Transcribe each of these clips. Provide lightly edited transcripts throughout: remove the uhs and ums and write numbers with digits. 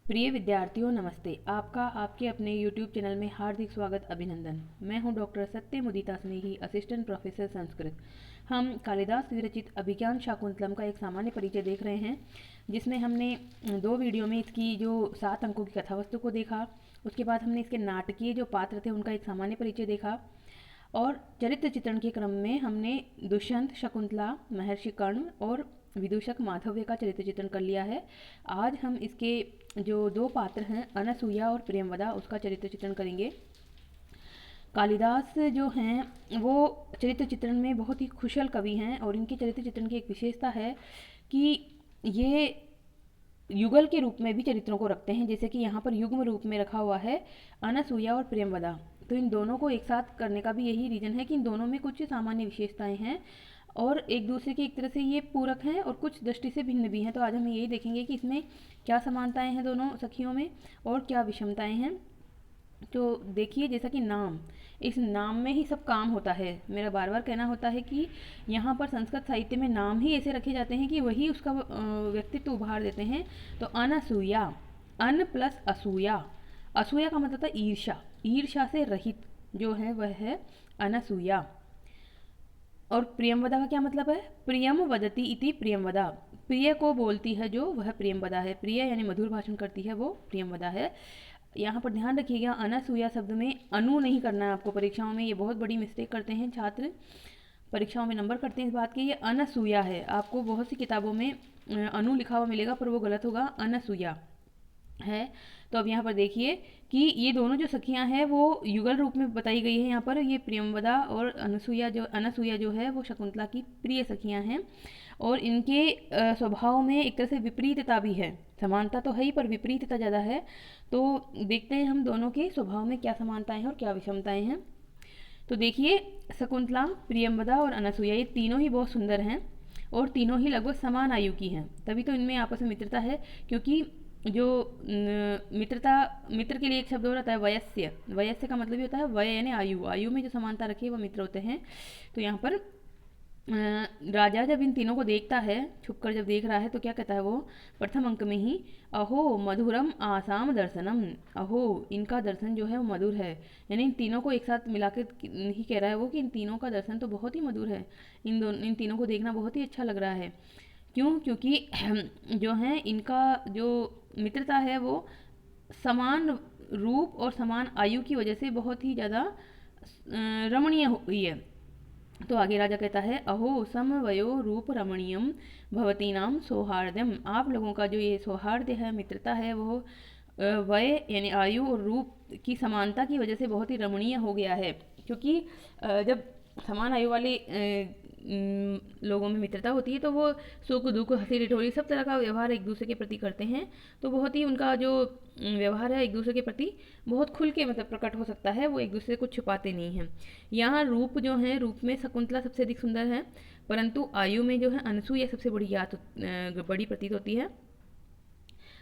प्रिय विद्यार्थियों नमस्ते। आपका आपके अपने YouTube चैनल में हार्दिक स्वागत अभिनंदन। मैं हूं डॉक्टर सत्य मुदिता स्नेही, असिस्टेंट प्रोफेसर संस्कृत। हम कालिदास विरचित अभिज्ञान शाकुंतलम का एक सामान्य परिचय देख रहे हैं, जिसमें हमने दो वीडियो में इसकी जो 7 अंकों की कथावस्तु को देखा। उसके बाद हमने इसके नाटकीय जो पात्र थे उनका एक सामान्य परिचय देखा, और चरित्र चित्रण के क्रम में हमने दुष्यंत, शकुंतला, महर्षि कर्ण और विदूषक माधव्य का चरित्र चित्रण कर लिया है। आज हम इसके जो दो पात्र हैं, अनसूया और प्रियंवदा, उसका चरित्र चित्रण करेंगे। कालिदास जो हैं वो चरित्र चित्रण में बहुत ही कुशल कवि हैं, और इनके चरित्र चित्रण की एक विशेषता है कि ये युगल के रूप में भी चरित्रों को रखते हैं। जैसे कि यहाँ पर युग्म रूप में रखा हुआ है अनसूया और प्रियंवदा, तो इन दोनों को एक साथ करने का भी यही रीजन है कि इन दोनों में कुछ सामान्य विशेषताएं हैं और एक दूसरे के एक तरह से ये पूरक हैं और कुछ दृष्टि से भिन्न भी हैं। तो आज हम यही देखेंगे कि इसमें क्या समानताएं हैं दोनों सखियों में और क्या विषमताएं हैं। तो देखिए, जैसा कि नाम, इस नाम में ही सब काम होता है। मेरा बार बार कहना होता है कि यहाँ पर संस्कृत साहित्य में नाम ही ऐसे रखे जाते हैं कि वही उसका व्यक्तित्व उभार देते हैं। तो अनसूया, अन प्लस असूया, असूया का मतलब था ईर्षा, ईर्षा से रहित जो है वह है अनसूया। और प्रियंवदा का क्या मतलब है? प्रियम वदती इति प्रियंवदा, प्रिय को बोलती है जो, वह प्रियंवदा है। प्रिय यानी मधुर भाषण करती है, वो प्रियंवदा है। यहाँ पर ध्यान रखिएगा, अनसूया शब्द में अनु नहीं करना है आपको। परीक्षाओं में ये बहुत बड़ी मिस्टेक करते हैं छात्र, परीक्षाओं में नंबर करते हैं इस बात के। ये अनसूया है, आपको बहुत सी किताबों में अनु लिखा हुआ मिलेगा, पर वो गलत होगा, अनसूया है। तो अब यहाँ पर देखिए कि ये दोनों जो सखियाँ हैं वो युगल रूप में बताई गई है। यहाँ पर ये प्रियंवदा और अनसूया जो है वो शकुंतला की प्रिय सखियाँ हैं, और इनके स्वभाव में एक तरह से विपरीतता भी है। समानता तो है ही, पर विपरीतता ज़्यादा है। तो देखते हैं हम दोनों के स्वभाव में क्या समानताएं हैं और क्या विषमताएं हैं। तो देखिए, शकुंतला, प्रियंवदा और अनसूया ये तीनों ही बहुत सुंदर हैं और तीनों ही लगभग समान आयु की हैं, तभी तो इनमें आपस में मित्रता है। क्योंकि जो मित्रता, मित्र के लिए एक शब्द और आता है वयस्य। वयस्य का मतलब ये होता है वय यानी आयु, आयु में जो समानता रखी है वो मित्र होते हैं। तो यहाँ पर राजा जब इन तीनों को देखता है, छुपकर जब देख रहा है, तो क्या कहता है वो प्रथम अंक में ही, अहो मधुरम आसाम दर्शनम, अहो इनका दर्शन जो है वो मधुर है। यानी इन तीनों को एक साथ मिलाकर ही कह रहा है वो कि इन तीनों का दर्शन तो बहुत ही मधुर है, इन तीनों को देखना बहुत ही अच्छा लग रहा है। क्यों? क्योंकि जो है इनका जो मित्रता है वो समान रूप और समान आयु की वजह से बहुत ही ज़्यादा रमणीय हुई है। तो आगे राजा कहता है, अहो समवयो रूप रमणीयम भवती नाम सौहार्दम, आप लोगों का जो ये सौहार्द है, मित्रता है, वो वय यानी आयु और रूप की समानता की वजह से बहुत ही रमणीय हो गया है। क्योंकि जब समान आयु वाले लोगों में मित्रता होती है तो वो सुख दुख, हंसी ठिठोली, सब तरह का व्यवहार एक दूसरे के प्रति करते हैं। तो बहुत ही उनका जो व्यवहार है एक दूसरे के प्रति बहुत खुल के मतलब प्रकट हो सकता है, वो एक दूसरे को छुपाते नहीं हैं। यहाँ रूप जो है, रूप में शकुंतला सबसे अधिक सुंदर है, परंतु आयु में जो है अनसूया सबसे बड़ी प्रतीत होती है।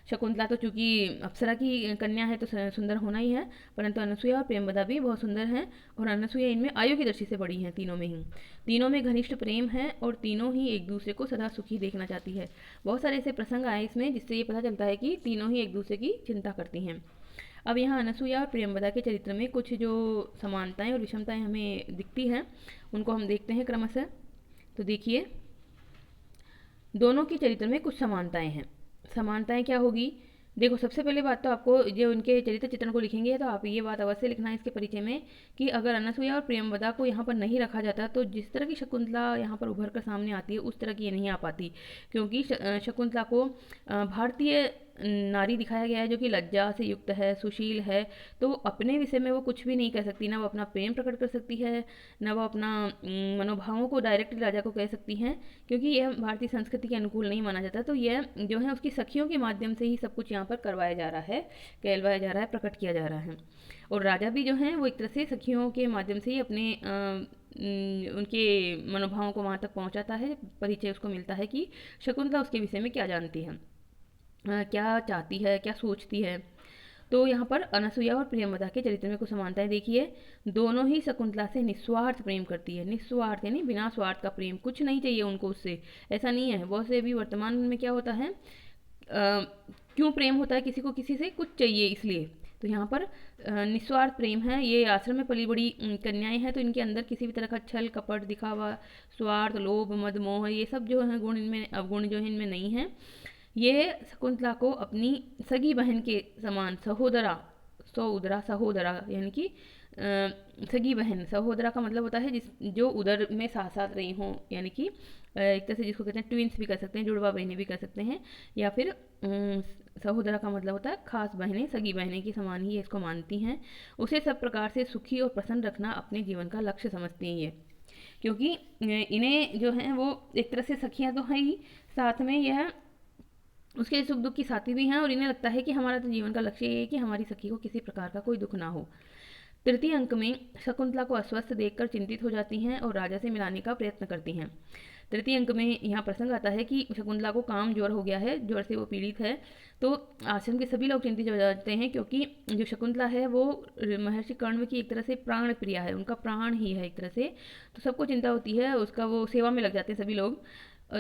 शकुंतला तो चूंकि अप्सरा की कन्या है तो सुंदर होना ही है, परंतु अनसूया और प्रेमवदा भी बहुत सुंदर हैं, और अनसूया इनमें आयु की दृष्टि से बड़ी हैं तीनों में ही। तीनों में घनिष्ठ प्रेम है और तीनों ही एक दूसरे को सदा सुखी देखना चाहती है। बहुत सारे ऐसे प्रसंग आए इसमें जिससे ये पता चलता है कि तीनों ही एक दूसरे की चिंता करती हैं। अब यहाँ अनसूया और प्रेमवदा के चरित्र में कुछ जो समानताएं और विषमताएं हमें दिखती हैं, उनको हम देखते हैं क्रमशः। तो देखिए, दोनों के चरित्र में कुछ समानताएं हैं। समानताएं क्या होगी? देखो, सबसे पहले बात तो आपको जो उनके चरित्र चित्रण को लिखेंगे तो आप ये बात अवश्य लिखना है इसके परिचय में कि अगर अनसूया और प्रियंवदा को यहाँ पर नहीं रखा जाता तो जिस तरह की शकुंतला यहाँ पर उभर कर सामने आती है उस तरह की ये नहीं आ पाती। क्योंकि शकुंतला को भारतीय नारी दिखाया गया है जो कि लज्जा से युक्त है, सुशील है। तो अपने विषय में वो कुछ भी नहीं कह सकती, ना वो अपना प्रेम प्रकट कर सकती है, ना वो अपना मनोभावों को डायरेक्टली राजा को कह सकती हैं, क्योंकि यह भारतीय संस्कृति के अनुकूल नहीं माना जाता। तो यह जो है उसकी सखियों के माध्यम से ही सब कुछ यहाँ पर करवाया जा रहा है, कहलवाया जा रहा है, प्रकट किया जा रहा है। और राजा भी जो हैं वो एक तरह से सखियों के माध्यम से ही अपने उनके मनोभावों को वहाँ तक पहुँचाता है, परिचय उसको मिलता है कि शकुंतला उसके विषय में क्या जानती है, क्या चाहती है, क्या सोचती है। तो यहाँ पर अनसूया और प्रियंवदा के चरित्र में कुछ समानताएं देखिए। दोनों ही शकुंतला से निस्वार्थ प्रेम करती है। निस्वार्थ यानी बिना स्वार्थ का प्रेम, कुछ नहीं चाहिए उनको उससे, ऐसा नहीं है। बहुत से अभी वर्तमान में क्या होता है, क्यों प्रेम होता है किसी को किसी से? कुछ चाहिए इसलिए। तो यहाँ पर निस्वार्थ प्रेम है। ये आश्रम में पली बड़ी कन्याएं हैं, तो इनके अंदर किसी भी तरह का छल कपट दिखावा, स्वार्थ, लोभ, मद, मोह, ये सब जो है गुण इनमें, अवगुण जो है इनमें नहीं है। ये शकुंतला को अपनी सगी बहन के समान, सहोदरा, सहोदरा, सहोदरा यानी कि सगी बहन, सहोदरा का मतलब होता है जिस जो उदर में साथ साथ रही हों, यानी कि एक तरह से जिसको कहते हैं ट्विंस भी कर सकते हैं, जुड़वा बहनें भी कर सकते हैं, या फिर सहोदरा का मतलब होता है खास बहनें, सगी बहनें के समान ही इसको मानती हैं। उसे सब प्रकार से सुखी और प्रसन्न रखना अपने जीवन का लक्ष्य समझती हैं ये, क्योंकि इन्हें जो है वो एक तरह से सखियाँ तो हैं ही, साथ में यह उसके सुख दुख की साथी भी हैं, और इन्हें लगता है कि हमारा तो जीवन का लक्ष्य ये है कि हमारी सखी को किसी प्रकार का कोई दुख ना हो। तृतीय अंक में शकुंतला को अस्वस्थ देखकर चिंतित हो जाती हैं और राजा से मिलाने का प्रयत्न करती हैं। तृतीय अंक में यहाँ प्रसंग आता है कि शकुंतला को काम ज्वर हो गया है, ज्वर से वो पीड़ित है। तो आश्रम के सभी लोग चिंतित हो जाते हैं, क्योंकि जो शकुंतला है वो महर्षि कर्ण की एक तरह से प्राण प्रिया है, उनका प्राण ही है एक तरह से। तो सबको चिंता होती है, उसका वो सेवा में लग जाते हैं सभी लोग।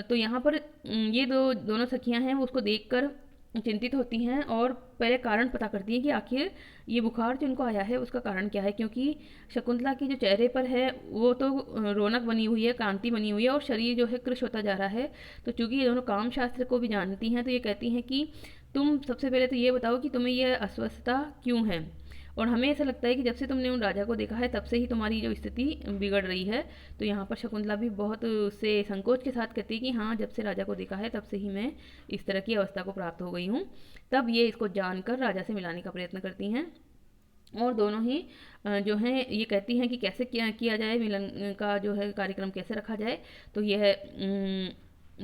तो यहाँ पर ये दोनों सखियाँ हैं वो उसको देखकर चिंतित होती हैं और पहले कारण पता करती हैं कि आखिर ये बुखार जो उनको आया है उसका कारण क्या है, क्योंकि शकुंतला के जो चेहरे पर है वो तो रौनक बनी हुई है, कांति बनी हुई है, और शरीर जो है कृश होता जा रहा है। तो चूंकि ये दोनों काम शास्त्र को भी जानती हैं, तो ये कहती हैं कि तुम सबसे पहले तो ये बताओ कि तुम्हें यह अस्वस्थता क्यों है, और हमें ऐसा लगता है कि जब से तुमने उन राजा को देखा है तब से ही तुम्हारी जो स्थिति बिगड़ रही है। तो यहाँ पर शकुंतला भी बहुत उससे संकोच के साथ कहती है कि हाँ, जब से राजा को देखा है तब से ही मैं इस तरह की अवस्था को प्राप्त हो गई हूँ। तब ये इसको जानकर राजा से मिलाने का प्रयत्न करती हैं, और दोनों ही जो हैं ये कहती हैं कि कैसे किया जाए, मिलन का जो है कार्यक्रम कैसे रखा जाए। तो यह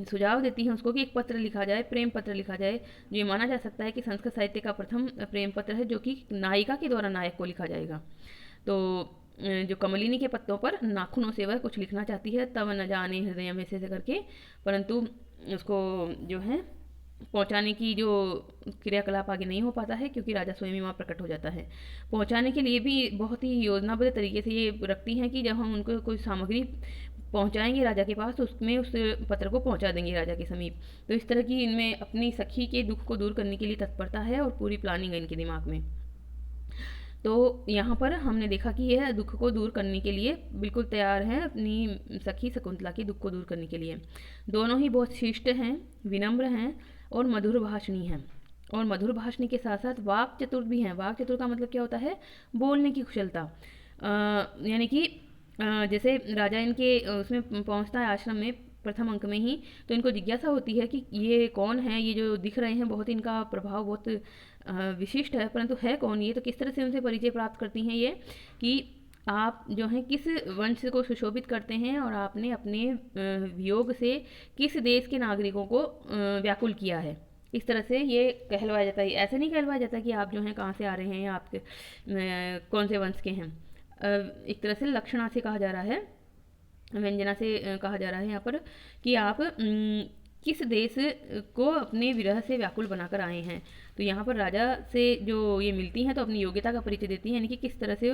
सुझाव देती हैं उसको कि एक पत्र लिखा जाए, प्रेम पत्र लिखा जाए, जो ये माना जा सकता है कि संस्कृत साहित्य का प्रथम प्रेम पत्र है, जो कि नायिका के द्वारा नायक को लिखा जाएगा। तो जो कमलिनी के पत्तों पर नाखूनों से वह कुछ लिखना चाहती है, तब न जाने हृदय में से करके, परंतु उसको जो है पहुंचाने की जो क्रियाकलाप आगे नहीं हो पाता है, क्योंकि राजा स्वयं ही वहाँ प्रकट हो जाता है। पहुंचाने के लिए भी बहुत ही योजनाबद्ध तरीके से ये रखती हैं कि जब हम उनको कोई सामग्री पहुंचाएंगे राजा के पास, तो उसमें उस पत्र को पहुंचा देंगे राजा के समीप। तो इस तरह की इनमें अपनी सखी के दुख को दूर करने के लिए तत्परता है, और पूरी प्लानिंग है इनके दिमाग में। तो यहाँ पर हमने देखा कि यह दुख को दूर करने के लिए बिल्कुल तैयार है, अपनी सखी शकुंतला के दुख को दूर करने के लिए। दोनों ही बहुत शिष्ट हैं, विनम्र हैं और मधुर भाषणी हैं, और मधुर भाषणी के साथ साथ वाक चतुर भी हैं। वाक चतुर का मतलब क्या होता है? बोलने की कुशलता। यानी कि जैसे राजा इनके उसमें पहुंचता है आश्रम में प्रथम अंक में ही, तो इनको जिज्ञासा होती है कि ये कौन है, ये जो दिख रहे हैं बहुत इनका प्रभाव बहुत विशिष्ट है, परंतु है कौन ये? तो किस तरह से उनसे परिचय प्राप्त करती हैं ये कि आप जो हैं किस वंश को सुशोभित करते हैं, और आपने अपने वियोग से किस देश के नागरिकों को व्याकुल किया है। इस तरह से ये कहलवाया जाता है। ऐसे नहीं कहलवाया जाता कि आप जो हैं कहाँ से आ रहे हैं या आपके कौन से वंश के हैं। एक तरह से लक्षणा से कहा जा रहा है, व्यंजना से कहा जा रहा है यहाँ पर कि आप किस देश को अपने विरह से व्याकुल बनाकर आए हैं। तो यहाँ पर राजा से जो ये मिलती हैं तो अपनी योग्यता का परिचय देती हैं, यानी कि किस तरह से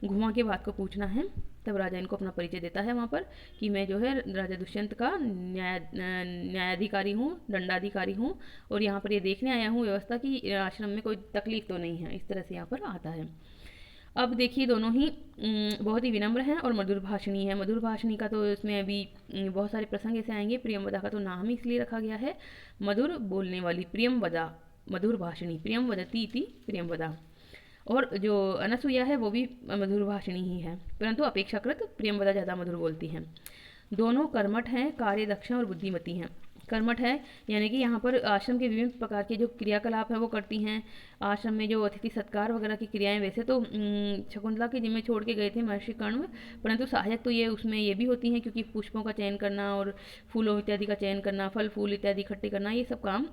घुमा के बात को पूछना है। तब राजा इनको अपना परिचय देता है वहाँ पर कि मैं जो है राजा दुष्यंत का न्यायाधिकारी हूँ, दंडाधिकारी हूँ, और यहाँ पर ये देखने आया हूँ व्यवस्था की आश्रम में कोई तकलीफ तो नहीं है। इस तरह से यहाँ पर आता है। अब देखिए दोनों ही बहुत ही विनम्र हैं और मधुर भाषणी है। मधुर भाषणी का तो इसमें अभी बहुत सारे प्रसंग ऐसे आएंगे। प्रियमवदा का तो नाम ही इसलिए रखा गया है, मधुर बोलने वाली प्रियमवदा, मधुर भाषणी, प्रियमवदती इति प्रियमवदा। और जो अनसुईया है वो भी मधुर भाषणी ही है, परंतु अपेक्षाकृत प्रियमवदा ज़्यादा मधुर बोलती हैं। दोनों कर्मठ हैं, कार्यदक्ष और बुद्धिमती हैं। कर्मठ है यानी कि यहाँ पर आश्रम के विभिन्न प्रकार के जो क्रियाकलाप है वो करती हैं। आश्रम में जो अतिथि सत्कार वगैरह की क्रियाएं वैसे तो शकुंतला के जिम्मे छोड़ के गए थे महर्षि कर्ण, परंतु सहायक तो ये उसमें ये भी होती हैं, क्योंकि पुष्पों का चयन करना और फूलों इत्यादि का चयन करना, फल फूल इत्यादि इकट्ठे करना, ये सब काम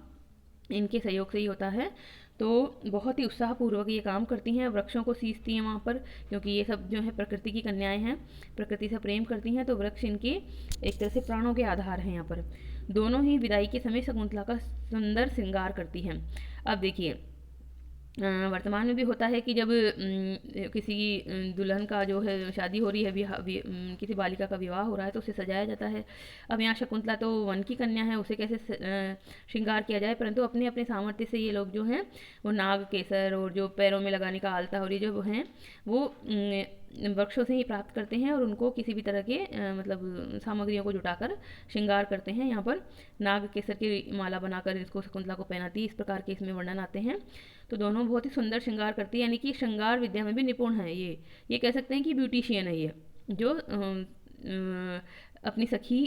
इनके सहयोग से ही होता है। तो बहुत ही उत्साहपूर्वक ये काम करती हैं। वृक्षों को सींचती हैं वहाँ पर, क्योंकि ये सब जो है प्रकृति की कन्याएं हैं, प्रकृति से प्रेम करती हैं, तो वृक्ष इनके एक तरह से प्राणों के आधार हैं यहाँ पर। दोनों ही विदाई के समय शकुंतला का सुंदर श्रृंगार करती हैं। अब देखिए वर्तमान में भी होता है कि जब किसी दुल्हन का जो है शादी हो रही है, किसी बालिका का विवाह हो रहा है तो उसे सजाया जाता है। अब यहाँ शकुंतला तो वन की कन्या है, उसे कैसे श्रृंगार किया जाए, परंतु अपने अपने सामर्थ्य से ये लोग जो हैं वो नाग केसर और जो पैरों में लगाने का आलता और ये जो हैं वो वृक्षों से ही प्राप्त करते हैं और उनको किसी भी तरह के मतलब सामग्रियों को जुटाकर श्रृंगार करते हैं। यहाँ पर नाग केसर की माला बनाकर इसको शकुंतला को पहनाती है, इस प्रकार के इसमें वर्णन आते हैं। तो दोनों बहुत ही सुंदर श्रृंगार करती है, यानी कि श्रृंगार विद्या में भी निपुण है ये कह सकते हैं कि ब्यूटिशियन है ये, जो अपनी सखी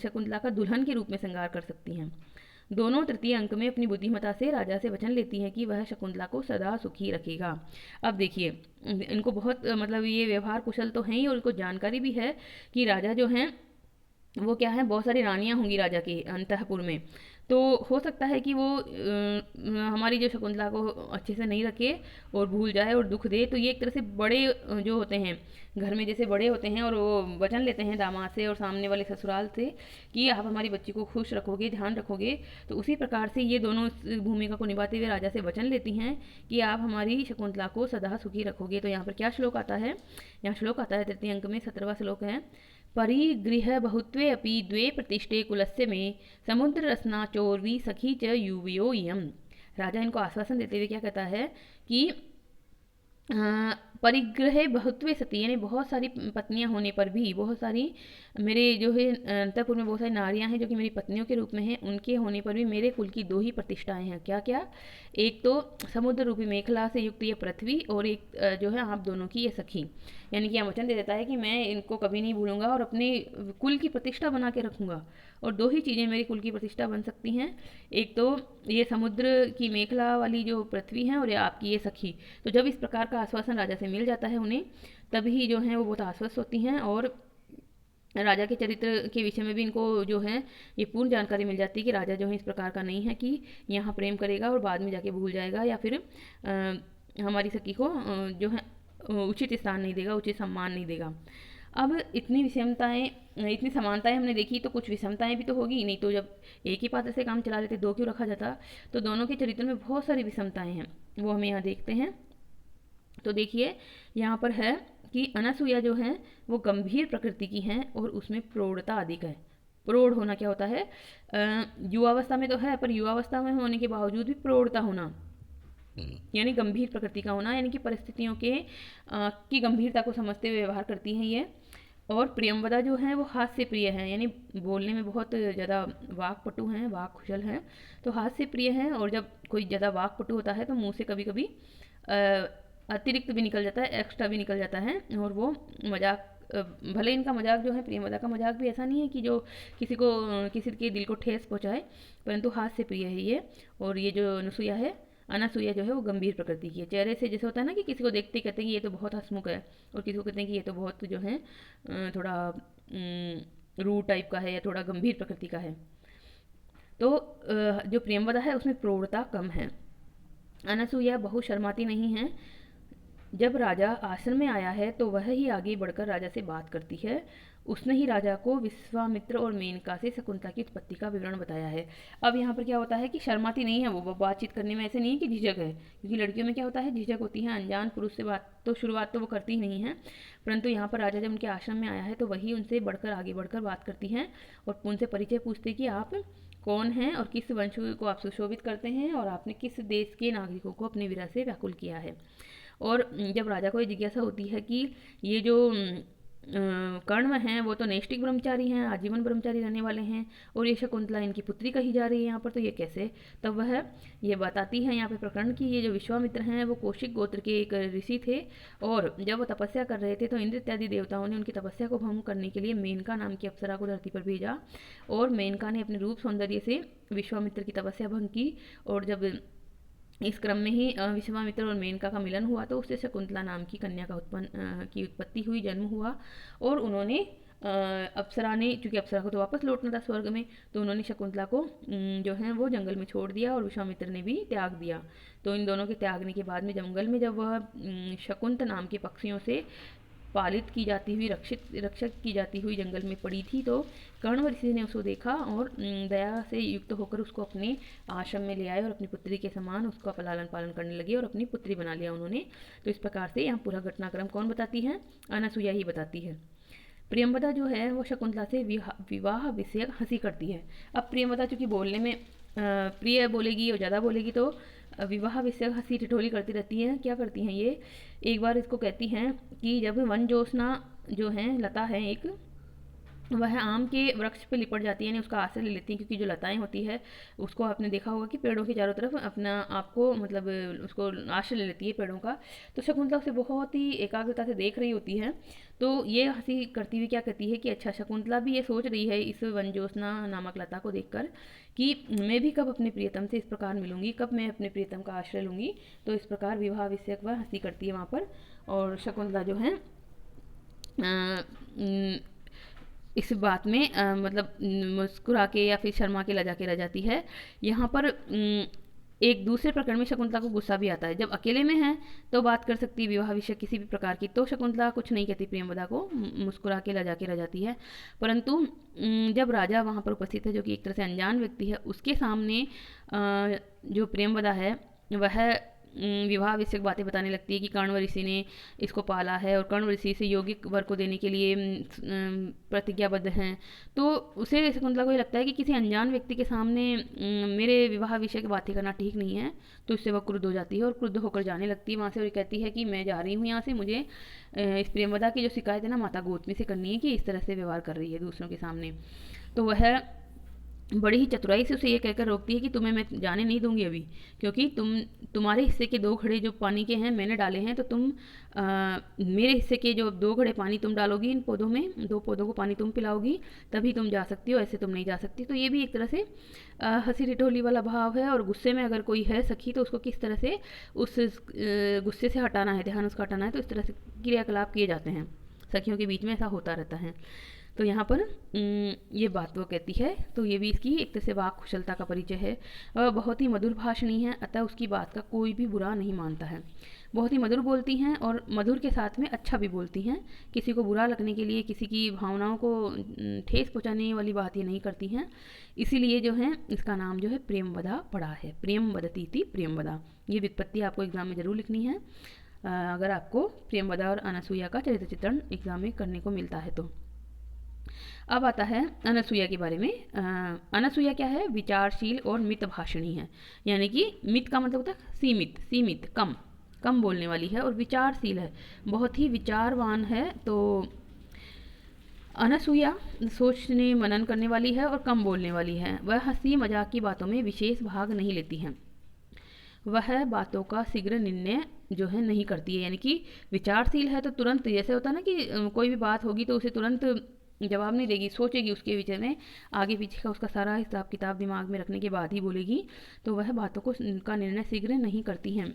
शकुंतला का दुल्हन के रूप में श्रृंगार कर सकती हैं। दोनों तृतीय अंक में अपनी बुद्धिमता से राजा से वचन लेती हैं कि वह शकुंतला को सदा सुखी रखेगा। अब देखिए इनको बहुत मतलब ये व्यवहार कुशल तो हैं ही और इनको जानकारी भी है कि राजा जो हैं वो क्या है, बहुत सारी रानियां होंगी राजा के अंतःपुर में, तो हो सकता है कि वो हमारी जो शकुंतला को अच्छे से नहीं रखे और भूल जाए और दुख दे। तो ये एक तरह से बड़े जो होते हैं घर में, जैसे बड़े होते हैं और वो वचन लेते हैं दामाद से और सामने वाले ससुराल से कि आप हमारी बच्ची को खुश रखोगे, ध्यान रखोगे, तो उसी प्रकार से ये दोनों इस भूमिका को निभाते हुए राजा से वचन लेती हैं कि आप हमारी शकुंतला को सदा सुखी रखोगे। तो यहाँ पर क्या श्लोक आता है, यहाँ श्लोक आता है तृतीय अंक में 17वां श्लोक है, परिगृह बहुत्वे अपि द्वे प्रतिष्ठे कुलस्य में समुद्र रसना चोर्वी सखी च युवयो इयम। राजा इनको आश्वासन देते हुए क्या कहता है कि परिग्रह बहुत्वे सती, यानी बहुत सारी पत्नियां होने पर भी, बहुत सारी मेरे जो है अंतःपुर में बहुत सारी नारियां हैं जो कि मेरी पत्नियों के रूप में हैं, उनके होने पर भी मेरे कुल की दो ही प्रतिष्ठाएं हैं। क्या क्या, एक तो समुद्र रूपी मेखला से युक्त ये पृथ्वी और एक जो है आप दोनों की ये सखी, यानी कि यह वचन दे देता है कि मैं इनको कभी नहीं भूलूंगा और अपने कुल की प्रतिष्ठा बना के रखूंगा। और दो ही चीज़ें मेरी कुल की प्रतिष्ठा बन सकती हैं, एक तो ये समुद्र की मेखला वाली जो पृथ्वी है और ये आपकी ये सखी। तो जब इस प्रकार का आश्वासन राजा से मिल जाता है उन्हें, तभी जो है वो बहुत आश्वस्त होती हैं और राजा के चरित्र के विषय में भी इनको जो है ये पूर्ण जानकारी मिल जाती है कि राजा जो है इस प्रकार का नहीं है कि यहाँ प्रेम करेगा और बाद में जाके भूल जाएगा या फिर हमारी सखी को जो है उचित स्थान नहीं देगा, उचित सम्मान नहीं देगा। अब इतनी विषमताएं, इतनी समानताएं हमने देखी, तो कुछ विषमताएं भी तो होगी, नहीं तो जब एक ही पात्र से काम चला लेते दो क्यों रखा जाता। तो दोनों के चरित्र में बहुत सारी विषमताएं हैं, वो हमें यहाँ देखते हैं। तो देखिए यहाँ पर है कि अनसूया जो है वो गंभीर प्रकृति की हैं और उसमें प्रौढ़ता अधिक है। प्रौढ़ होना क्या होता है, युवावस्था में तो है पर युवावस्था में होने के बावजूद भी प्रौढ़ता होना, यानी गंभीर प्रकृति का होना, यानी कि परिस्थितियों के की गंभीरता को समझते हुए व्यवहार करती हैं ये। और प्रियंवदा जो है वो हास्य प्रिय है, यानी बोलने में बहुत ज़्यादा वाक्पटु हैं, वाक कुशल हैं, तो हास्य प्रिय हैं। और जब कोई ज़्यादा वाक्पटु होता है तो मुंह से कभी कभी अतिरिक्त भी निकल जाता है, एक्स्ट्रा भी निकल जाता है और वो मजाक, भले इनका मजाक जो है प्रियंवदा का मजाक भी ऐसा नहीं है कि जो किसी के दिल को ठेस पहुँचाए, परंतु हास्य प्रिय है ये। और ये जो अनसूया है, अनसूया जो है वो गंभीर प्रकृति की है। चेहरे से जैसे होता है ना कि किसी को देखते ही कहते हैं कि ये तो बहुत हंसमुख है, और किसी को कहते हैं कि ये तो बहुत जो है थोड़ा रूड टाइप का है या थोड़ा गंभीर प्रकृति का है। तो जो प्रियंवदा है उसमें प्रौढ़ता कम है। अनसूया बहु शर्माती नहीं है। जब राजा आश्रम में आया है तो वह ही आगे बढ़कर राजा से बात करती है। उसने ही राजा को विश्वामित्र और मेनका से शकुंतला की उत्पत्ति का विवरण बताया है। अब यहाँ पर क्या होता है कि शर्माती नहीं है वो बातचीत करने में, ऐसे नहीं है कि झिझक है, क्योंकि लड़कियों में क्या होता है झिझक होती है, अनजान पुरुष से बात तो शुरुआत तो वो करती ही नहीं है। परंतु यहाँ पर राजा जब उनके आश्रम में आया है तो वही उनसे बढ़कर आगे बढ़कर बात करती हैं और उनसे परिचय पूछते कि आप कौन हैं और किस वंश को आप सुशोभित करते हैं और आपने किस देश के नागरिकों को अपने विरह से व्याकुल किया है। और जब राजा को ये जिज्ञासा होती है कि ये जो कर्ण हैं वो तो नैष्टिक ब्रह्मचारी हैं, आजीवन ब्रह्मचारी रहने वाले हैं, और ये शकुंतला इनकी पुत्री कही जा रही है यहाँ पर, तो ये कैसे, तब वह ये बताती है यहाँ पे प्रकरण की ये जो विश्वामित्र हैं वो कौशिक गोत्र के एक ऋषि थे, और जब वो तपस्या कर रहे थे तो इंद्र इत्यादि देवताओं ने उनकी तपस्या को भंग करने के लिए मेनका नाम की अप्सरा को धरती पर भेजा, और मेनका ने अपने रूप सौंदर्य से विश्वामित्र की तपस्या भंग की। और जब इस क्रम में ही विश्वामित्र और मेनका का मिलन हुआ तो उससे शकुंतला नाम की कन्या का उत्पत्ति हुई, जन्म हुआ। और उन्होंने अप्सरा ने, चूंकि अप्सरा को तो वापस लौटना था स्वर्ग में, तो उन्होंने शकुंतला को जो है वो जंगल में छोड़ दिया और विश्वामित्र ने भी त्याग दिया। तो इन दोनों के त्यागने के बाद में जंगल में जब वह शकुंत नाम के पक्षियों से पालित की जाती हुई, रक्षक की जाती हुई जंगल में पड़ी थी। तो कण्व ऋषि ने उसको देखा और दया से युक्त होकर उसको अपने आश्रम में ले आए और अपनी पुत्री के समान उसका लालन पालन करने लगे और अपनी पुत्री बना लिया उन्होंने। तो इस प्रकार से यहाँ पूरा घटनाक्रम कौन बताती है? अनसुईया ही बताती है। प्रियंवदा जो है वो शकुंतला से विवाह विषयक हंसी करती है। अब प्रियंवदा चूंकि बोलने में प्रिय बोलेगी और ज़्यादा बोलेगी तो विवाह विषयक हंसी ठिठोली करती रहती है। क्या करती हैं ये? एक बार इसको कहती हैं कि जब वन ज्योत्सना जो है, लता है एक, वह आम के वृक्ष पे लिपट जाती है, यानी उसका आश्रय ले लेती है, क्योंकि जो लताएं होती है उसको आपने देखा होगा कि पेड़ों के चारों तरफ अपना आपको मतलब उसको आश्रय ले लेती है पेड़ों का। तो शकुंतला उसे बहुत ही एकाग्रता से देख रही होती है। तो ये हंसी करती हुई क्या कहती है कि अच्छा, शकुंतला भी ये सोच रही है इस वनज्योत्सना नामक लता को देखकर कि मैं भी कब अपने प्रियतम से इस प्रकार मिलूंगी, कब मैं अपने प्रियतम का आश्रय लूंगी। तो इस प्रकार विवाह विषयक वह हंसी करती है वहाँ पर। और शकुंतला जो है इस बात में मतलब मुस्कुरा के या फिर शर्मा के लजा के रह जाती है। यहाँ पर एक दूसरे प्रकरण में शकुंतला को गुस्सा भी आता है। जब अकेले में है तो बात कर सकती है विवाह विषय किसी भी प्रकार की, तो शकुंतला कुछ नहीं कहती, प्रियंवदा को मुस्कुरा के लजा के रह जाती है। परंतु जब राजा वहाँ पर उपस्थित है, जो कि एक तरह से अनजान व्यक्ति है, उसके सामने जो प्रियंवदा है वह विवाह विषयक बातें बताने लगती है कि कण्व ऋषि ने इसको पाला है और कण्व ऋषि से यौगिक वर को देने के लिए प्रतिज्ञाबद्ध हैं। तो उसे शकुंतला को ये लगता है कि किसी अनजान व्यक्ति के सामने मेरे विवाह विषय की बातें करना ठीक नहीं है। तो इससे वह क्रुद्ध हो जाती है और क्रुद्ध होकर जाने लगती है वहाँ से और कहती है कि मैं जा रही हूँ यहाँ से, मुझे इस प्रियंवदा की जो शिकायत है ना माता गौतमी से करनी है कि इस तरह से व्यवहार कर रही है दूसरों के सामने। तो वह बड़ी ही चतुराई से उसे ये कहकर रोकती है कि तुम्हें मैं जाने नहीं दूंगी अभी, क्योंकि तुम्हारे हिस्से के 2 घड़े जो पानी के हैं मैंने डाले हैं, तो तुम मेरे हिस्से के जो 2 घड़े पानी तुम डालोगी इन पौधों में, 2 पौधों को पानी तुम पिलाओगी, तभी तुम जा सकती हो, ऐसे तुम नहीं जा सकती। तो ये भी एक तरह से हंसी ठिठोली वाला भाव है। और गुस्से में अगर कोई है सखी तो उसको किस तरह से उस गुस्से से हटाना है, ध्यान उसका हटाना है, तो इस तरह से क्रियाकलाप किए जाते हैं, सखियों के बीच में ऐसा होता रहता है। तो यहाँ पर ये बात वो कहती है। तो ये भी इसकी एक तरह से वाक कुशलता का परिचय है। वह बहुत ही मधुर भाषणी है, अतः उसकी बात का कोई भी बुरा नहीं मानता है। बहुत ही मधुर बोलती हैं और मधुर के साथ में अच्छा भी बोलती हैं। किसी को बुरा लगने के लिए, किसी की भावनाओं को ठेस पहुँचाने वाली बात ये नहीं करती हैं। इसीलिए जो है इसका नाम जो है प्रेमवदा पड़ा है। प्रेमवदती थी प्रेमवदा, ये व्युत्पत्ति आपको एग्जाम में ज़रूर लिखनी है अगर आपको प्रेमवदा और अनसुईया का चरित्र चित्रण एग्जाम में करने को मिलता है तो। अब आता है अनसुईया के बारे में। अनसुईया क्या है? विचारशील और मितभाषणी है, यानी कि मित का मतलब होता है सीमित, सीमित कम, कम बोलने वाली है, और विचारशील है, बहुत ही विचारवान है। तो अनसुईया सोचने मनन करने वाली है और कम बोलने वाली है। वह हंसी मजाक की बातों में विशेष भाग नहीं लेती हैं। वह बातों का शीघ्र निर्णय जो है नहीं करती है, यानी कि विचारशील है तो तुरंत, जैसे होता है ना कि कोई भी बात होगी तो उसे तुरंत जवाब नहीं देगी, सोचेगी उसके विषय में, आगे पीछे का उसका सारा हिसाब किताब दिमाग में रखने के बाद ही बोलेगी। तो वह बातों को का निर्णय शीघ्र नहीं करती हैं,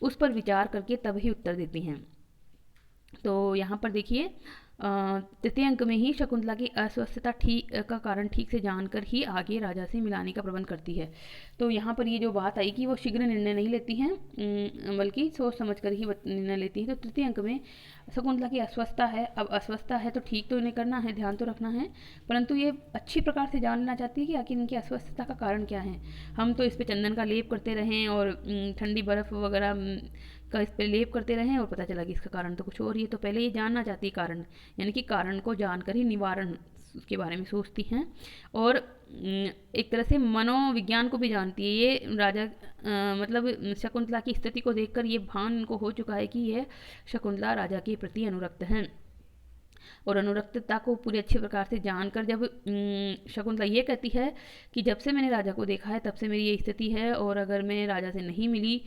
उस पर विचार करके तब ही उत्तर देती हैं। तो यहाँ पर देखिए तृतीय अंक में ही शकुंतला की अस्वस्थता का कारण ठीक से जानकर ही आगे राजा से मिलाने का प्रबंध करती है। तो यहाँ पर ये जो बात आई कि वो शीघ्र निर्णय नहीं लेती हैं, बल्कि सोच समझ कर ही निर्णय लेती हैं। तो तृतीय अंक में शकुंतला की अस्वस्थता है। अब अस्वस्थता है तो ठीक तो इन्हें करना है, ध्यान तो रखना है, परंतु ये अच्छी प्रकार से जान लेना चाहती है कि आखिर इनकी अस्वस्थता का कारण क्या है। हम तो इस पर चंदन का लेप करते रहें और ठंडी बर्फ़ वगैरह का इस पर लेप करते रहें और पता चला कि इसका कारण तो कुछ और ही है। तो पहले ये जानना चाहती है कारण, यानी कि कारण को जानकर ही निवारण के बारे में सोचती हैं। और एक तरह से मनोविज्ञान को भी जानती है। ये राजा मतलब शकुंतला की स्थिति को देखकर ये भान इनको हो चुका है कि यह शकुंतला राजा के प्रति अनुरक्त हैं। और अनुरक्तता को पूरी अच्छी प्रकार से जानकर जब शकुंतला ये कहती है कि जब से मैंने राजा को देखा है तब से मेरी ये स्थिति है, और अगर मैं राजा से नहीं मिली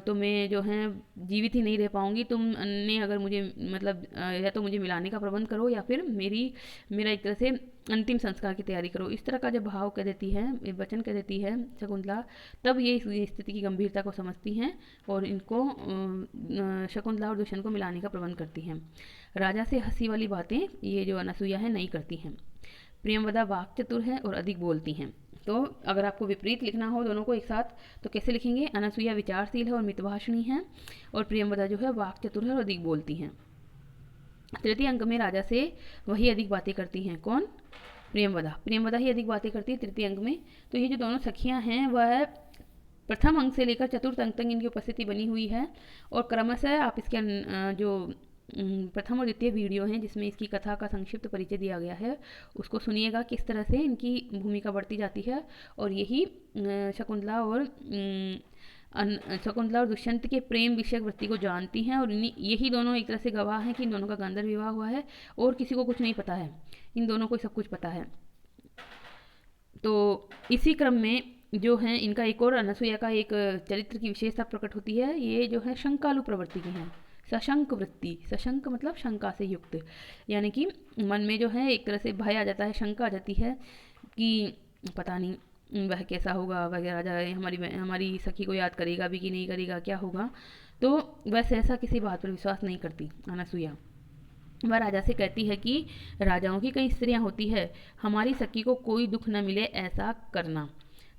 तो मैं जो है जीवित ही नहीं रह पाऊंगी। तुमने अगर मुझे मतलब या तो मुझे मिलाने का प्रबंध करो या फिर मेरा एक तरह से अंतिम संस्कार की तैयारी करो, इस तरह का जब भाव कह देती है, वचन कह देती है शकुंतला, तब ये स्थिति की गंभीरता को समझती हैं और इनको शकुंतला और दुष्यंत को मिलाने का प्रबंध करती हैं। राजा से हंसी वाली बातें ये जो अनसुईया है नहीं करती हैं। प्रियंवदा वाक चतुर है और अधिक बोलती हैं। तो अगर आपको विपरीत लिखना हो दोनों को एक साथ तो कैसे लिखेंगे? अनसुईया विचारशील है और मितभाषणी है, और प्रियंवदा जो है वाक चतुर है और अधिक बोलती हैं। तृतीय अंक में राजा से वही अधिक बातें करती हैं। कौन? प्रियंवदा। प्रियंवदा ही अधिक बातें करती है तृतीय अंक में। तो ये जो दोनों सखियां हैं वह प्रथम अंक से लेकर चतुर्थ अंक तक इनकी उपस्थिति बनी हुई है। और क्रमशः आप इसके जो प्रथम और द्वितीय वीडियो हैं जिसमें इसकी कथा का संक्षिप्त परिचय दिया गया है, उसको सुनिएगा किस तरह से इनकी भूमिका बढ़ती जाती है। और यही शकुंतला और शकुंतला और दुष्यंत के प्रेम विषयक वृत्ति को जानती हैं, और यही दोनों एक तरह से गवाह हैं कि इन दोनों का गांधर्व विवाह हुआ है, और किसी को कुछ नहीं पता है, इन दोनों को सब कुछ पता है। तो इसी क्रम में जो है इनका एक और अनसुईया का एक चरित्र की विशेषता प्रकट होती है। ये जो है शंकालु प्रवृत्ति की हैं। सशंक वृत्ति, सशंक मतलब शंका से युक्त, यानी कि मन में जो है एक तरह से भय आ जाता है, शंका आ जाती है कि पता नहीं वह कैसा होगा, वगैरह जाए हमारी सखी को याद करेगा भी कि नहीं करेगा, क्या होगा। तो वह सहसा किसी बात पर विश्वास नहीं करती अनसुईया। वह राजा से कहती है कि राजाओं की कई स्त्रियां होती है, हमारी सखी को कोई दुख न मिले ऐसा करना।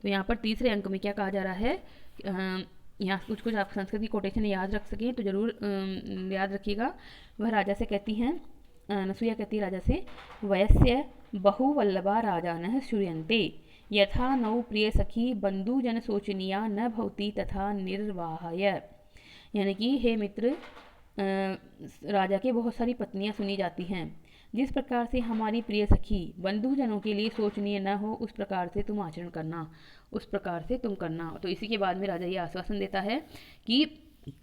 तो यहाँ पर तीसरे अंक में क्या कहा जा रहा है, यहाँ कुछ कुछ आप संस्कृत की कोटेशन याद रख सकें तो ज़रूर याद रखिएगा। वह राजा से कहती हैं, अनसुईया कहती है राजा से, वयस्य बहुवल्लभा राजानः श्रूयन्ते यथा नौ प्रिय सखी बंधुजन शोचनीया न भवती तथा निर्वाहाय। यानी कि हे मित्र, राजा के बहुत सारी पत्नियां सुनी जाती हैं, जिस प्रकार से हमारी प्रिय सखी बंधुजनों के लिए शोचनीय न हो उस प्रकार से तुम आचरण करना, उस प्रकार से तुम करना। तो इसी के बाद में राजा ये आश्वासन देता है कि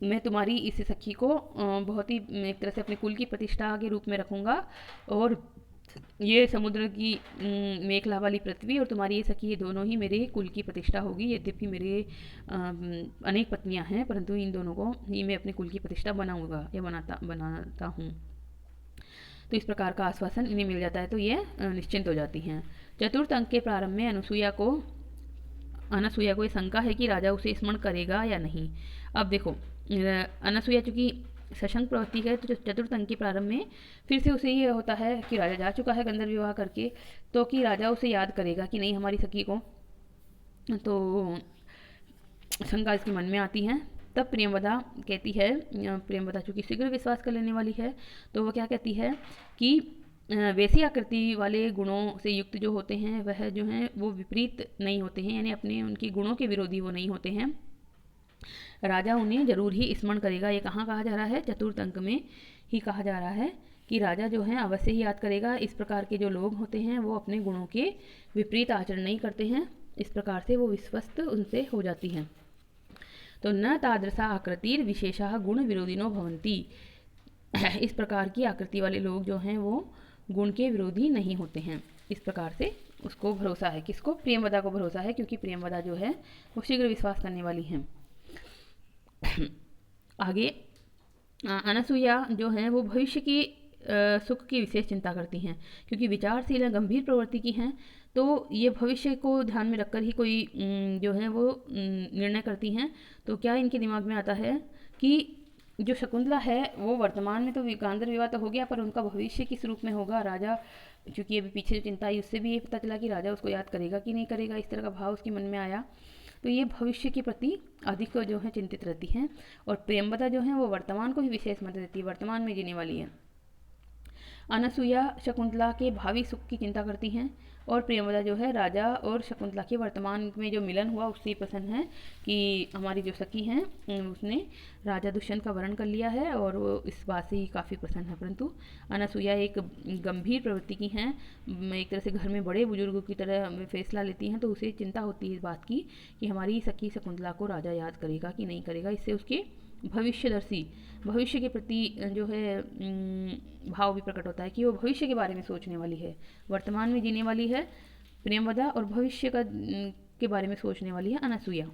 मैं तुम्हारी इस सखी को बहुत ही एक तरह से अपने कुल की प्रतिष्ठा के रूप में रखूँगा, और ये समुद्र की मेखला वाली पृथ्वी और तुम्हारी ये सखी, ये दोनों ही मेरे कुल की प्रतिष्ठा होगी। यद्यपि मेरे अनेक पत्नियां हैं, परंतु इन दोनों को ही मैं अपने कुल की प्रतिष्ठा बनाऊंगा या बनाता हूँ। तो इस प्रकार का आश्वासन इन्हें मिल जाता है, तो ये निश्चिंत हो जाती हैं। चतुर्थ अंक के प्रारंभ में अनसुईया को ये शंका है कि राजा उसे स्मरण करेगा या नहीं। अब देखो, अनसुईया चूंकि सशंक प्रवृत्ति है, तो चतुर्थ अंक के प्रारंभ में फिर से उसे ये होता है कि राजा जा चुका है गंधर्व विवाह करके, तो कि राजा उसे याद करेगा कि नहीं हमारी सखी को, तो शंका इसके मन में आती है। तब प्रियंवदा कहती है, प्रियंवदा चूंकि शीघ्र विश्वास कर लेने वाली है, तो वह क्या कहती है कि वैसी आकृति वाले गुणों से युक्त जो होते हैं वह जो हैं वो विपरीत नहीं होते हैं, यानी अपने उनके गुणों के विरोधी वो नहीं होते हैं, राजा उन्हें जरूर ही स्मरण करेगा। ये कहाँ कहा जा रहा है? चतुर्थ अंक में ही कहा जा रहा है कि राजा जो है अवश्य ही याद करेगा। इस प्रकार के जो लोग होते हैं वो अपने गुणों के विपरीत आचरण नहीं करते हैं, इस प्रकार से वो विश्वस्त उनसे हो जाती हैं। तो न तादृशा आकृतिर विशेषा गुण विरोधिनो भवंती। इस प्रकार की आकृति वाले लोग जो हैं वो गुण के विरोधी नहीं होते हैं। इस प्रकार से उसको भरोसा है, किसको? प्रियंवदा को भरोसा है, क्योंकि प्रियंवदा जो है वो शीघ्र विश्वास करने वाली हैं। आगे अनसुईया जो है वो भविष्य की सुख की विशेष चिंता करती हैं, क्योंकि विचारशील गंभीर प्रवृत्ति की हैं, तो ये भविष्य को ध्यान में रखकर ही कोई जो है वो निर्णय करती हैं। तो क्या इनके दिमाग में आता है कि जो शकुंतला है वो वर्तमान में तो गांधर्व विवाह तो हो गया, पर उनका भविष्य किस रूप में होगा। राजा चूंकि अभी पीछे जो चिंता आई उससे भी ये पता चला कि राजा उसको याद करेगा कि नहीं करेगा, इस तरह का भाव उसके मन में आया। तो ये भविष्य के प्रति अधिक जो है चिंतित रहती हैं, और प्रियंवदा जो है वो वर्तमान को ही विशेष महत्व देती है, वर्तमान में जीने वाली है। अनसुईया शकुंतला के भावी सुख की चिंता करती हैं, और प्रियंवदा जो है राजा और शकुंतला के वर्तमान में जो मिलन हुआ उससे प्रसन्न है कि हमारी जो सखी हैं उसने राजा दुष्यंत का वरण कर लिया है, और वो इस बात से ही काफ़ी प्रसन्न है। परंतु अनसुईया एक गंभीर प्रवृत्ति की हैं, एक तरह से घर में बड़े बुजुर्गों की तरह फैसला लेती हैं, तो उसे चिंता होती है इस बात की कि हमारी सखी शकुंतला को राजा याद करेगा कि नहीं करेगा। इससे उसके भविष्यदर्शी, भविष्य के प्रति जो है भाव भी प्रकट होता है कि वो भविष्य के बारे में सोचने वाली है, वर्तमान में जीने वाली है प्रियंवदा, और भविष्य का के बारे में सोचने वाली है अनसुईया।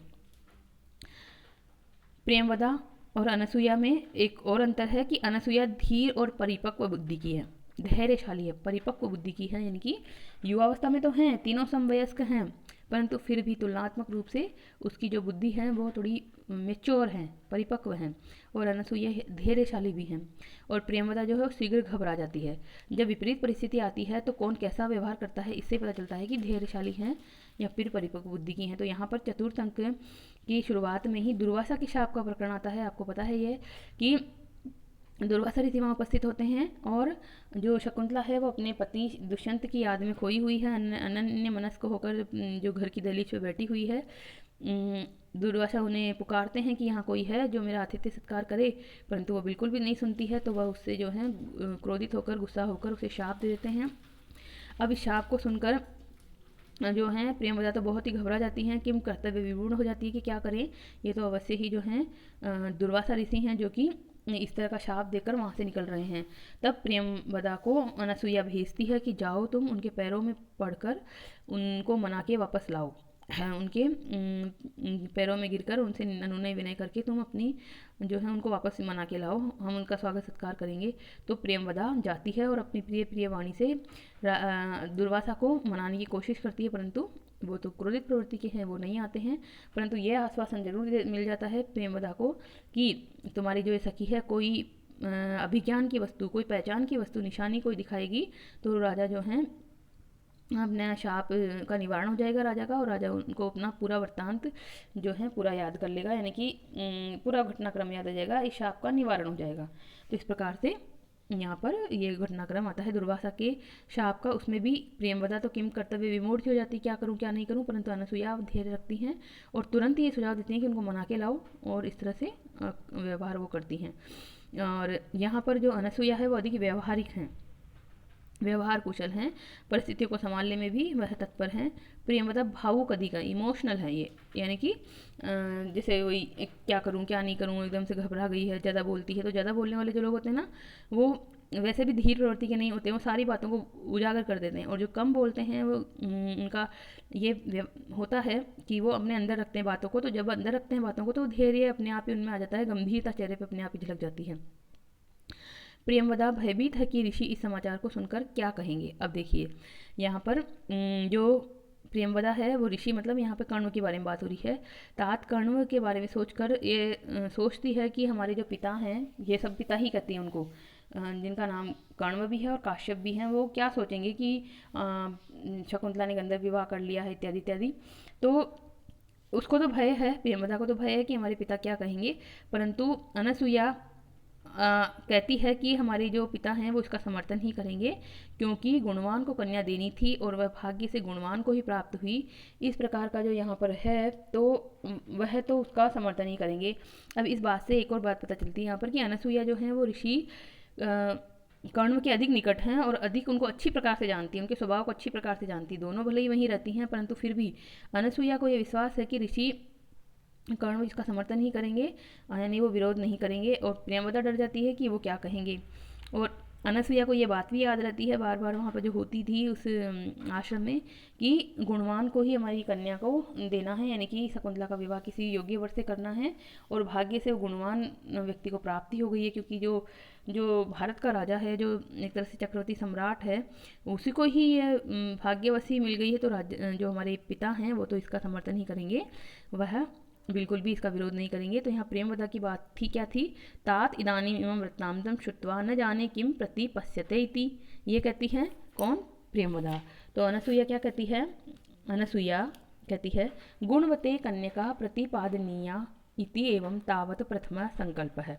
प्रियंवदा और अनसुईया में एक और अंतर है कि अनसुईया धीर और परिपक्व बुद्धि की है, धैर्यशाली है, परिपक्व बुद्धि की है, यानी कि युवावस्था में तो हैं, तीनों समवयस्क हैं, परंतु फिर भी तुलनात्मक रूप से उसकी जो बुद्धि है वो थोड़ी मेच्योर हैं, परिपक्व हैं, और अनसुईया धैर्यशाली भी हैं। और प्रियंवदा जो है वो शीघ्र घबरा जाती है। जब विपरीत परिस्थिति आती है तो कौन कैसा व्यवहार करता है इससे पता चलता है कि धैर्यशाली हैं या फिर परिपक्व बुद्धि की हैं। तो यहाँ पर चतुर्थ अंक की शुरुआत में ही दुर्वासा के शाप का प्रकरण आता है। आपको पता है ये कि दुर्वासा ऋषि वहाँ उपस्थित होते हैं और जो शकुंतला है वो अपने पति दुष्यंत की याद में खोई हुई है, अनन्य मनस्क होकर जो घर की दहलीज पे बैठी हुई है। दुर्वासा उन्हें पुकारते हैं कि यहाँ कोई है जो मेरा आतिथ्य सत्कार करे, परंतु वो बिल्कुल भी नहीं सुनती है। तो वह उससे जो है क्रोधित होकर, गुस्सा होकर उसे शाप दे देते हैं। अब इस शाप को सुनकर जो है प्रियंवदा तो बहुत ही घबरा जाती हैं, किम कर्तव्य विवूर्ण हो जाती है कि क्या करें। ये तो अवश्य ही जो हैं दुर्वासा ऋषि हैं जो कि इस तरह का शाप देकर वहाँ से निकल रहे हैं। तब प्रियंवदा को अनसुईया भेजती है कि जाओ तुम उनके पैरों में पड़कर उनको मना के वापस लाओ। उनके पैरों में गिरकर उनसे अनुनय विनय करके तुम अपनी जो है उनको वापस मना के लाओ, हम उनका स्वागत सत्कार करेंगे। तो प्रियंवदा जाती है और अपनी प्रिय प्रिय वाणी से दुर्वासा को मनाने की कोशिश करती है, परंतु वो तो क्रोधित प्रवृत्ति के हैं, वो नहीं आते हैं। परंतु ये आश्वासन जरूर मिल जाता है प्रियंवदा को कि तुम्हारी जो ये सखी है कोई अभिज्ञान की वस्तु, कोई पहचान की वस्तु, निशानी कोई दिखाएगी तो राजा जो है अपना शाप का निवारण हो जाएगा राजा का, और राजा उनको अपना पूरा वृत्तांत जो है पूरा याद कर लेगा, यानी कि पूरा घटनाक्रम याद आ जाएगा, इस शाप का निवारण हो जाएगा। तो इस प्रकार से यहाँ पर ये घटनाक्रम आता है दुर्वासा के शाप का। उसमें भी प्रियंवदा तो किम कर्तव्य विमूढ़ हो जाती, क्या करूँ क्या नहीं करूँ, परंतु अनसुईया धैर्य रखती हैं और तुरंत ये सुझाव देती हैं कि उनको मना के लाओ, और इस तरह से व्यवहार वो करती हैं। और यहाँ पर जो अनसुईया है वो अधिक व्यवहारिक हैं, व्यवहार कुशल हैं, परिस्थितियों को संभालने में भी वह तत्पर हैं। प्रियंवदा भावुक अधिक है, इमोशनल है ये, यानी कि जैसे वही क्या करूं क्या नहीं करूं, एकदम से घबरा गई है, ज़्यादा बोलती है। तो ज़्यादा बोलने वाले जो लोग होते हैं ना वो वैसे भी धीर प्रवृत्ति के नहीं होते, वो सारी बातों को उजागर कर देते हैं। और जो कम बोलते हैं वो उनका ये होता है कि वो अपने अंदर रखते हैं बातों को, तो जब अंदर रखते हैं बातों को तो धैर्य अपने आप ही उनमें आ जाता है, गंभीरता चेहरे पर अपने आप ही झलक जाती है। प्रियंवदा भयभीत है कि ऋषि इस समाचार को सुनकर क्या कहेंगे। अब देखिए यहाँ पर जो प्रियंवदा है वो ऋषि मतलब यहाँ पे कर्ण के बारे में बात हो रही है। तात कर्ण के बारे में सोचकर ये सोचती है कि हमारे जो पिता हैं, ये सब पिता ही कहती हैं उनको, जिनका नाम कर्ण भी है और काश्यप भी हैं, वो क्या सोचेंगे कि शकुंतला ने गंधर्व विवाह कर लिया है इत्यादि इत्यादि। तो उसको तो भय है, प्रियंवदा को तो भय है कि हमारे पिता क्या कहेंगे, परंतु अनसुईया कहती है कि हमारे जो पिता हैं वो इसका समर्थन ही करेंगे, क्योंकि गुणवान को कन्या देनी थी और वह भाग्य से गुणवान को ही प्राप्त हुई। इस प्रकार का जो यहाँ पर है तो वह तो उसका समर्थन ही करेंगे। अब इस बात से एक और बात पता चलती है यहाँ पर कि अनसुईया जो है वो ऋषि कर्ण के अधिक निकट हैं और अधिक उनको अच्छी प्रकार से जानती हैं, उनके स्वभाव को अच्छी प्रकार से जानती। दोनों भले ही वहीं रहती हैं, परंतु फिर भी अनसुईया को यह विश्वास है कि ऋषि कर्ण इसका समर्थन ही करेंगे, यानी वो विरोध नहीं करेंगे। और प्रियंवदा डर जाती है कि वो क्या कहेंगे। और अनसुईया को ये बात भी याद रहती है बार बार वहाँ पर जो होती थी उस आश्रम में कि गुणवान को ही हमारी कन्या को देना है, यानी कि शकुंतला का विवाह किसी योग्य वर से करना है। और भाग्य से वो गुणवान व्यक्ति को प्राप्ति हो गई है, क्योंकि जो जो भारत का राजा है, जो एक तरह से चक्रवर्ती सम्राट है, उसी को ही ये भाग्यवशी मिल गई है। तो जो हमारे पिता हैं वो तो इसका समर्थन ही करेंगे, वह बिल्कुल भी इसका विरोध नहीं करेंगे। तो यहाँ प्रेमवदा की बात थी क्या थी, तात इदानीम इमं वृत्तांतम श्रुत्वा न जाने किम प्रति पश्यते इति, ये कहती हैं कौन, प्रेमवदा। तो अनसुईया क्या कहती है, अनसुईया कहती है गुणवते कन्यका प्रतिपादनीया इति एवं तावत प्रथमा संकल्प है,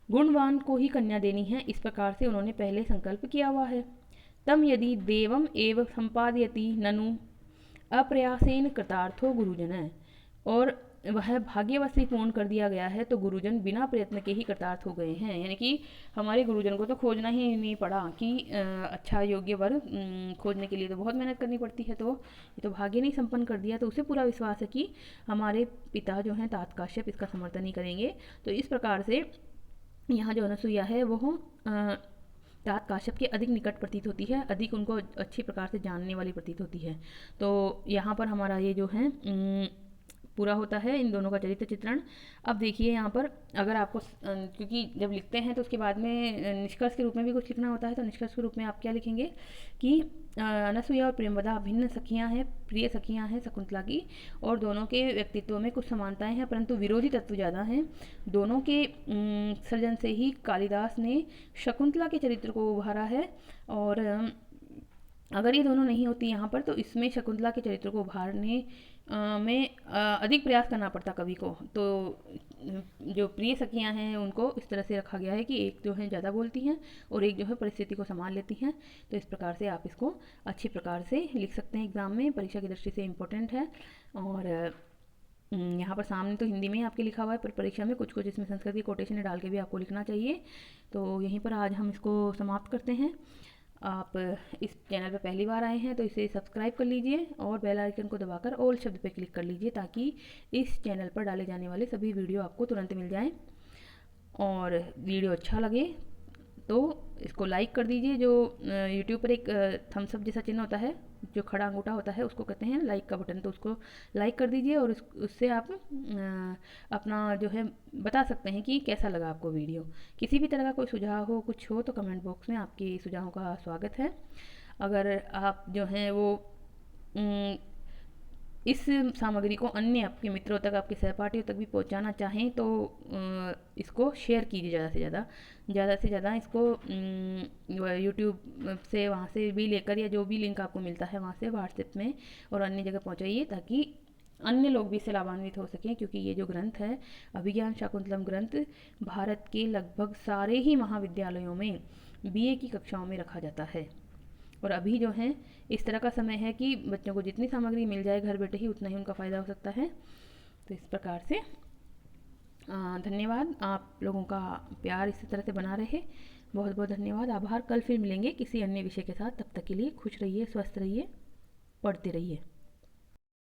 गुणवान को ही कन्या देनी है, इस प्रकार से उन्होंने पहले संकल्प किया हुआ है। तम यदि देवम एव संपादयति ननु अप्रयासेन कृतार्थो गुरुजन, और वह भाग्यवश पूर्ण कर दिया गया है तो गुरुजन बिना प्रयत्न के ही कृतार्थ हो गए हैं। यानी कि हमारे गुरुजन को तो खोजना ही नहीं पड़ा कि अच्छा योग्य वर खोजने के लिए तो बहुत मेहनत करनी पड़ती है, तो ये तो भाग्य नहीं संपन्न कर दिया। तो उसे पूरा विश्वास है कि हमारे पिता जो हैं तात काश्यप इसका समर्थन ही करेंगे। तो इस प्रकार से यहाँ जो अनसुईया है वो तात काश्यप के अधिक निकट प्रतीत होती है, अधिक उनको अच्छी प्रकार से जानने वाली प्रतीत होती है। तो यहाँ पर हमारा ये जो है पूरा होता है इन दोनों का चरित्र चित्रण। अब देखिए यहाँ पर अगर आपको क्योंकि जब लिखते हैं तो उसके बाद में निष्कर्ष के रूप में भी कुछ लिखना होता है, तो निष्कर्ष के रूप में आप क्या लिखेंगे कि अनसुईया और प्रेमवदा भिन्न सखियाँ हैं, प्रिय सखियाँ हैं शकुंतला की, और दोनों के व्यक्तित्व में कुछ समानताएं हैं परंतु विरोधी तत्व ज़्यादा हैं। दोनों के सृजन से ही कालिदास ने शकुंतला के चरित्र को उभारा है, और अगर ये दोनों नहीं होती यहाँ पर तो इसमें शकुंतला के चरित्र को उभारने में अधिक प्रयास करना पड़ता कवि को। तो जो प्रिय सखियां हैं उनको इस तरह से रखा गया है कि एक जो है ज़्यादा बोलती हैं और एक जो है परिस्थिति को संभाल लेती हैं। तो इस प्रकार से आप इसको अच्छी प्रकार से लिख सकते हैं एग्ज़ाम में, परीक्षा की दृष्टि से इम्पोर्टेंट है। और यहाँ पर सामने तो हिंदी में ही आपके लिखा हुआ है, पर परीक्षा में कुछ कुछ इसमें संस्कृत की कोटेशन डाल के भी आपको लिखना चाहिए। तो यहीं पर आज हम इसको समाप्त करते हैं। आप इस चैनल पर पहली बार आए हैं तो इसे सब्सक्राइब कर लीजिए और बेल आइकन को दबाकर ऑल शब्द पर क्लिक कर लीजिए, ताकि इस चैनल पर डाले जाने वाले सभी वीडियो आपको तुरंत मिल जाएं। और वीडियो अच्छा लगे तो इसको लाइक कर दीजिए। जो यूट्यूब पर एक थम्स अप जैसा चिन्ह होता है, जो खड़ा अंगूठा होता है, उसको कहते हैं लाइक का बटन, तो उसको लाइक कर दीजिए। और उससे आप अपना जो है बता सकते हैं कि कैसा लगा आपको वीडियो। किसी भी तरह का कोई सुझाव हो, कुछ हो, तो कमेंट बॉक्स में आपके सुझावों का स्वागत है। अगर आप जो हैं वो इस सामग्री को अन्य आपके मित्रों तक, आपके सहपाठियों तक भी पहुंचाना चाहें तो इसको शेयर कीजिए ज़्यादा से ज़्यादा इसको यूट्यूब से वहाँ से भी लेकर, या जो भी लिंक आपको मिलता है वहाँ से व्हाट्सएप में और अन्य जगह पहुँचाइए, ताकि अन्य लोग भी इससे लाभान्वित हो सकें। क्योंकि ये जो ग्रंथ है अभिज्ञान शाकुंतलम ग्रंथ, भारत के लगभग सारे ही महाविद्यालयों में बीए की कक्षाओं में रखा जाता है। और अभी जो है इस तरह का समय है कि बच्चों को जितनी सामग्री मिल जाए घर बैठे ही, उतना ही उनका फ़ायदा हो सकता है। तो इस प्रकार से धन्यवाद। आप लोगों का प्यार इसी तरह से बना रहे। बहुत बहुत धन्यवाद, आभार। कल फिर मिलेंगे किसी अन्य विषय के साथ। तब तक के लिए खुश रहिए, स्वस्थ रहिए, पढ़ते रहिए।